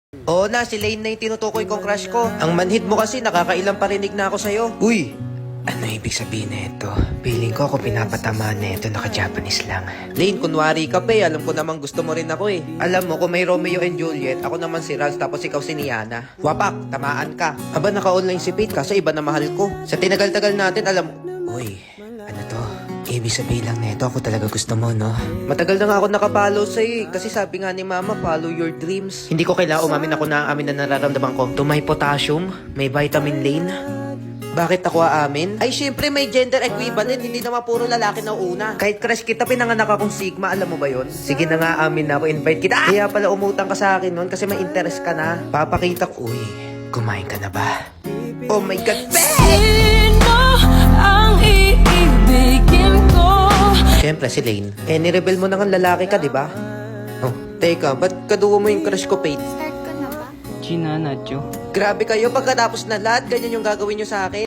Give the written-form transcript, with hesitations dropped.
Oo na, si Lane na yung tinutukoy kong crush ko. Ang manhid mo kasi, nakakailang parinig na ako sa'yo. Uy! Ano ibig sabihin na ito? Feeling ko ako pinapatamaan na ito, naka-Japanese lang. Lane, kunwari ka pa eh. Alam ko namang gusto mo rin ako eh. Alam mo, kung may Romeo and Juliet, ako naman si Ralph tapos ikaw si Niana. Wapak, tamaan ka. Aba, naka-online si Pete kaso iba na mahal ko. Sa tinagal-tagal natin, alam mo... Uy, ano to? Ibig sabihin lang na ito, ako talaga gusto mo, no? Matagal na nga ako nakapollow sa'yo eh. Kasi sabi nga ni Mama, follow your dreams. Hindi ko kailangan umamin ako na amin na nararamdaman ko. To my potassium, may vitamin Lane. Bakit ako aamin? Ay, syempre may gender equivalent. Hindi naman puro lalaki na una. Kahit crush kita, pinanganak akong Sigma. Alam mo ba yon? Sige na nga, amin na ako. Invite kita. Kaya pala umutang ka sa akin nun kasi may interest ka na. Papakita ko. Uy, kumain ka na ba? Oh my God, Sino ang iibigin ko? Siyempre si Lane. Eh, nirebel mo na nga lalaki ka, di ba? Oh, teka, ba't kadugo mo yung crush ko, Pete? Start ko na ba? Gina, Nacho. Grabe kayo, pagkatapos na lahat, ganyan yung gagawin nyo sa akin.